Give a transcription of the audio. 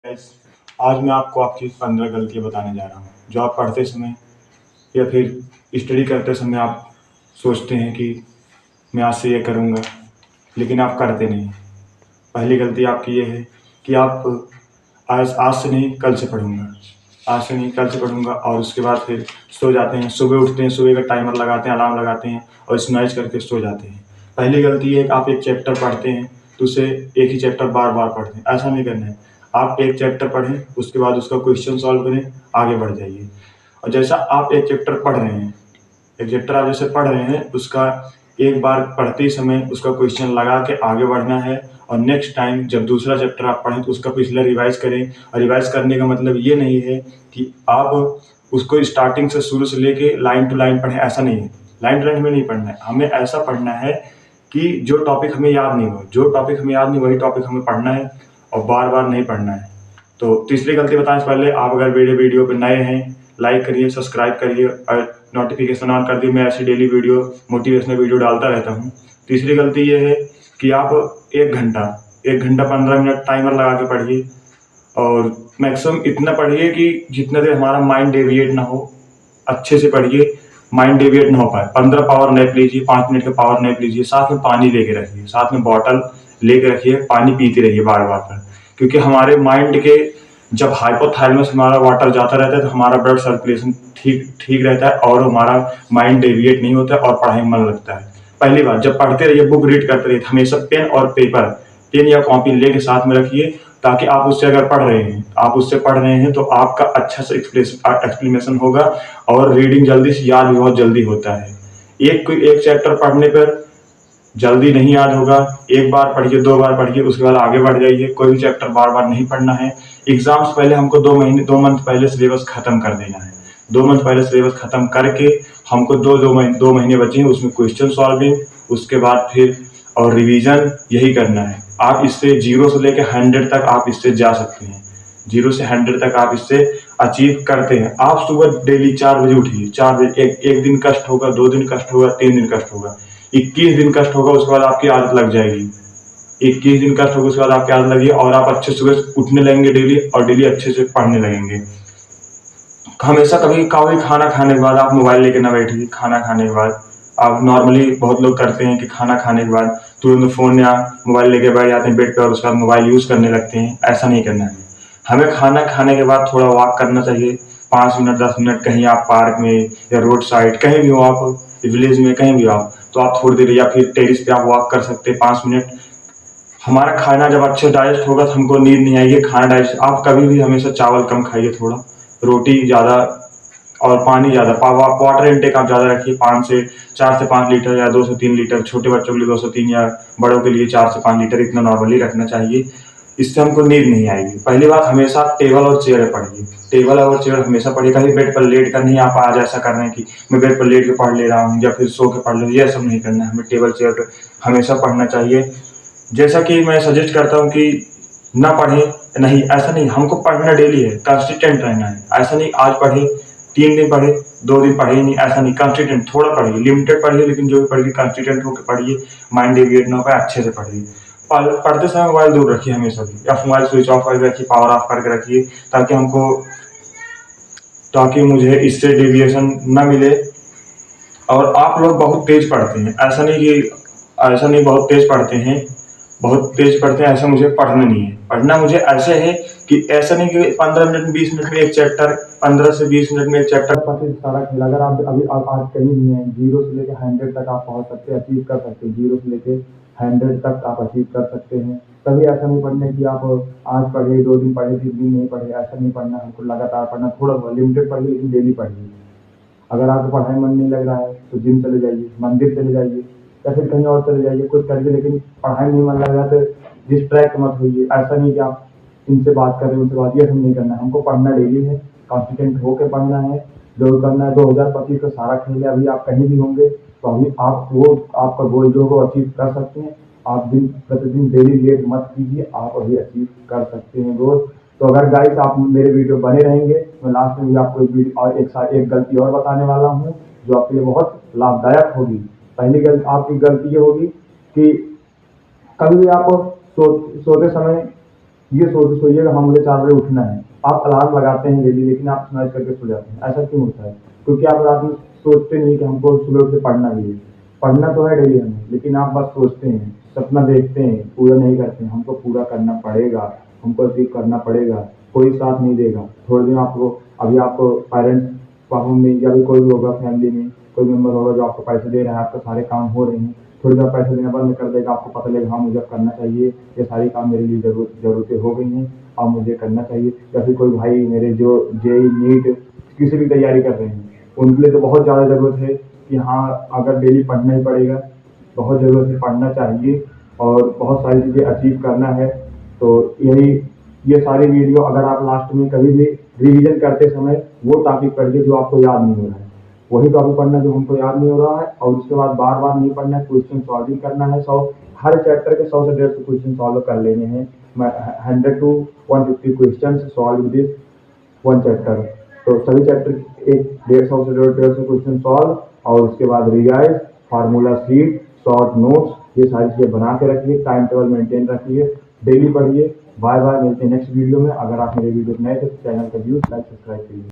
Guys, आज मैं आपको आपकी 15 गलतियाँ बताने जा रहा हूँ, जो आप पढ़ते समय या फिर स्टडी करते समय आप सोचते हैं कि मैं आज से ये करूँगा, लेकिन आप करते नहीं। पहली गलती आपकी ये है कि आप आज से नहीं कल से पढ़ूँगा, आज से नहीं कल से पढ़ूँगा और उसके बाद फिर सो जाते हैं। सुबह उठते हैं, सुबह का टाइमर लगाते हैं, अलार्म लगाते हैं और स्नैच करके सो जाते हैं। पहली गलती ये है कि आप एक चैप्टर पढ़ते हैं तो उसे एक ही चैप्टर बार-बार पढ़ते हैं, ऐसा नहीं करना है। आप एक चैप्टर पढ़ें, उसके बाद उसका क्वेश्चन सॉल्व करें, आगे बढ़ जाइए। और जैसा आप एक चैप्टर पढ़ रहे हैं, एक चैप्टर आप जैसे पढ़ रहे हैं, उसका एक बार पढ़ते ही समय उसका क्वेश्चन लगा के आगे बढ़ना है और नेक्स्ट टाइम जब दूसरा चैप्टर आप पढ़ें तो उसका पिछला रिवाइज़ करें। और रिवाइज़ करने का मतलब ये नहीं है कि आप उसको स्टार्टिंग से शुरू से लेके लाइन टू लाइन पढ़ें, ऐसा नहीं है। लाइन टू लाइन हमें नहीं पढ़ना है, हमें ऐसा पढ़ना है कि जो टॉपिक हमें याद नहीं हो, जो टॉपिक हमें याद नहीं वही टॉपिक हमें पढ़ना है और बार-बार नहीं पढ़ना है। तो तीसरी गलती बताने से पहले आप अगर मेरे वीडियो पे नए हैं, लाइक करिए, सब्सक्राइब करिए और नोटिफिकेशन ऑन कर दिए। मैं ऐसी डेली वीडियो, मोटिवेशनल वीडियो डालता रहता हूँ। तीसरी गलती ये है कि आप 1 घंटा 15 मिनट टाइमर लगा के पढ़िए और मैक्सिमम इतना पढ़िए कि जितना देर हमारा माइंड डेविएट ना हो। अच्छे से पढ़िए, माइंड डेविएट ना हो पाए। 15 पावर नैप लीजिए, 5 मिनट का पावर नैप लीजिए, साथ में पानी लेके रखिए, साथ में बॉटल लेके रखिए, पानी पीते रहिए बार-बार। क्योंकि हमारे माइंड के जब हाइपोथैलेमस हमारा वाटर जाता रहता है तो हमारा ब्लड सर्कुलेशन ठीक ठीक रहता है और हमारा माइंड डेविएट नहीं होता और पढ़ाई में मन लगता है। पहली बात, जब पढ़ते रहिए, बुक रीड करते रहिए, हमेशा पेन और पेपर, पेन या कॉपी लेके साथ में रखिए, ताकि आप उससे अगर पढ़ रहे हैं तो आपका अच्छा से एक्सप्लेनेशन होगा और रीडिंग जल्दी से याद भी बहुत जल्दी होता है। एक चैप्टर पढ़ने पर जल्दी नहीं याद होगा। एक बार पढ़िए, 2 बार पढ़िए, उसके बाद आगे बढ़ जाइए। कोई भी चैप्टर बार-बार नहीं पढ़ना है। एग्ज़ाम से पहले हमको 2 मंथ पहले सिलेबस खत्म कर देना है। 2 मंथ पहले सिलेबस खत्म करके हमको 2 महीने बचे हैं, उसमें क्वेश्चन सॉल्विंग, उसके बाद फिर और रिवीजन, यही करना है। आप इससे 0 से लेके 100 तक आप इससे जा सकते हैं। 0 से 100 तक आप इससे अचीव करते हैं। आप सुबह डेली 4 बजे उठिए, 4 बजे। एक दिन कष्ट होगा, 2 दिन कष्ट होगा, 3 दिन कष्ट होगा, 21 दिन कष्ट होगा, उसके बाद आपकी आदत लग जाएगी। 21 दिन कष्ट होगा, उसके बाद आपकी आदत लगी और आप अच्छे सुबह उठने लगेंगे डेली और डेली अच्छे से पढ़ने लगेंगे। हमेशा कभी कभी खाना खाने के बाद आप मोबाइल लेके ना बैठिए। खाना खाने के बाद आप नॉर्मली बहुत लोग करते हैं कि खाना खाने के बाद तुरंत फ़ोन या मोबाइल लेके बैठ जाते हैं बेड पे और उसके बाद मोबाइल यूज़ करने लगते हैं। ऐसा नहीं करना है। हमें खाना खाने के बाद थोड़ा वॉक करना चाहिए, 5 मिनट 10 मिनट, कहीं आप पार्क में या रोड साइड कहीं भी हो, आप विलेज में कहीं भी हो आप, तो आप थोड़ी देर या फिर टेरेस पे आप वॉक कर सकते हैं 5 मिनट। हमारा खाना जब अच्छे डाइजेस्ट होगा तो हमको नींद नहीं आएगी। खाना डाइजेस्ट, आप कभी भी हमेशा चावल कम खाइए, थोड़ा रोटी ज़्यादा और पानी ज़्यादा, वाटर इनटेक आप ज़्यादा रखिए। 4 से 5 लीटर या 2 से 3 लीटर, छोटे बच्चों के लिए 2 से 3 या बड़ों के लिए 4 से 5 लीटर, इतना नॉर्मली रखना चाहिए। इससे हमको नींद नहीं आएगी। पहली बात, हमेशा आप टेबल और चेयर पढ़िए, टेबल और चेयर हमेशा पढ़िए। कहीं बेड पर लेट कर नहीं, आप आज ऐसा कर रहे हैं कि मैं बेड पर लेट के पढ़ ले रहा हूँ या फिर सो के पढ़ ले, ये सब नहीं करना है। हमें टेबल चेयर पर हमेशा पढ़ना चाहिए। जैसा कि मैं सजेस्ट करता हूँ कि ना पढ़ें, नहीं, ऐसा नहीं, हमको पढ़ना डेली है, कंसिस्टेंट रहना है। ऐसा नहीं आज पढ़े, 3 दिन पढ़े, 2 दिन पढ़े ही नहीं, ऐसा नहीं। कंसिस्टेंट थोड़ा पढ़िए, लिमिटेड पढ़िए, लेकिन जो भी पढ़िए कंसिस्टेंट होकर पढ़िए, माइंड डेविएट ना हो पाए, अच्छे से पढ़िए। पढ़ते समय मोबाइल दूर रखिए हमेशा भी, या मोबाइल स्विच ऑफ करके रखिए, पावर ऑफ करके रखिए, ताकि मुझे इससे डेविएशन ना मिले। और आप लोग बहुत तेज पढ़ते हैं, ऐसा नहीं बहुत तेज पढ़ते हैं, ऐसा मुझे पढ़ना नहीं है। पढ़ना मुझे ऐसे है कि ऐसा नहीं कि 15 मिनट में 20 मिनट में एक चैप्टर, 15 से 20 मिनट में एक चैप्टर पढ़ते सारा खेल। अगर आप अभी आप आज कहीं नहीं है, 0 से लेकर 100 तक आप पहुंच सकते हैं, अचीव कर सकते हैं। 0 से लेकर 100 तक आप अचीव कर सकते हैं। कभी ऐसा नहीं पढ़ना कि आप आज पढ़े, 2 दिन पढ़े, 3 दिन नहीं पढ़े, ऐसा नहीं पढ़ना। हमको लगातार पढ़ना, थोड़ा लिमिटेड पढ़िए, लेकिन डेली पढ़िए। अगर आपको पढ़ाई में मन नहीं लग रहा है तो जिम चले जाइए, मंदिर चले जाइए या फिर कहीं और चले जाइए, कुछ करिए, लेकिन पढ़ाई में नहीं मन लग रहा है तो डिस्ट्रैक्ट मत होइए। ऐसा नहीं कि आप इनसे बात कर रहे हैं, उनसे बात, ये सब नहीं करना है। हमको पढ़ना डेली है, कॉन्फिडेंट होकर पढ़ना है। जो करना है, 2025 का सारा खेल है। अभी आप कहीं भी होंगे तो अभी आप वो आपका गोल जो हो अचीव कर सकते हैं। आप दिन प्रतिदिन डेली लेट मत कीजिए, आप अभी अचीव कर सकते हैं गोल। तो अगर गाइस आप मेरे वीडियो बने रहेंगे, मैं लास्ट में भी आपको एक वीडियो और एक गलती और बताने वाला हूँ जो आपके लिए बहुत लाभदायक होगी। पहली गलती आपकी गलती ये होगी कि कभी भी आप सोते समय ये सोच सोइएगा हाँ मुझे 4 बजे उठना है। आप अलार्म लगाते हैं डेली लेकिन आप स्नैच करके सो जाते हैं, ऐसा क्यों होता है? क्योंकि आप रात में सोचते नहीं कि हमको सुबह उठ के पढ़ना भी है। पढ़ना तो है डेली हमें, लेकिन आप बस सोचते हैं, सपना देखते हैं, पूरा नहीं करते हैं। हमको पूरा करना पड़ेगा, हमको अचीव करना पड़ेगा, कोई साथ नहीं देगा। थोड़े दिन आपको अभी आपको पेरेंट्स पापा मम्मी या भी कोई भी होगा फैमिली में, कोई मेंबर होगा जो आपको पैसे दे रहा है, आपके सारे काम हो रहे हैं, थोड़ी देर पैसे देना बंद कर देगा, आपको पता लगेगा हाँ मुझे अब करना चाहिए, ये सारी काम मेरे लिए ज़रूरतें हो गई हैं, अब मुझे करना चाहिए। या फिर कोई भाई मेरे जो जेईई नीट किसी भी तैयारी कर रहे हैं, उनके लिए तो बहुत ज़्यादा ज़रूरत है कि हाँ अगर डेली पढ़ना ही पड़ेगा, बहुत ज़रूरत है, पढ़ना चाहिए और बहुत सारी चीज़ें अचीव करना है। तो यही ये सारी वीडियो अगर आप लास्ट में कभी भी रिवीजन करते समय वो टॉपिक पढ़िए जो आपको याद नहीं हो रहा है, वही टॉपिक पढ़ना जो हमको याद नहीं हो रहा है, और उसके बाद बार बार नहीं पढ़ना है, क्वेश्चन सॉल्विंग करना है। 100 हर चैप्टर के 100 से 150 क्वेश्चन सॉल्व कर लेने हैं। 100 to 150 question solve this one chapter. तो सभी चैप्टर एक 150 से 150 क्वेश्चन सॉल्व, और उसके बाद revise, formula sheet, short notes, ये सारी चीज़ें बना के रखिए, टाइम टेबल मेंटेन रखिए, डेली पढ़िए। बाय बाय, मिलते हैं नेक्स्ट वीडियो में। अगर आप मेरे वीडियो नए थे तो चैनल का व्यूज लाइक सब्सक्राइब कीजिए।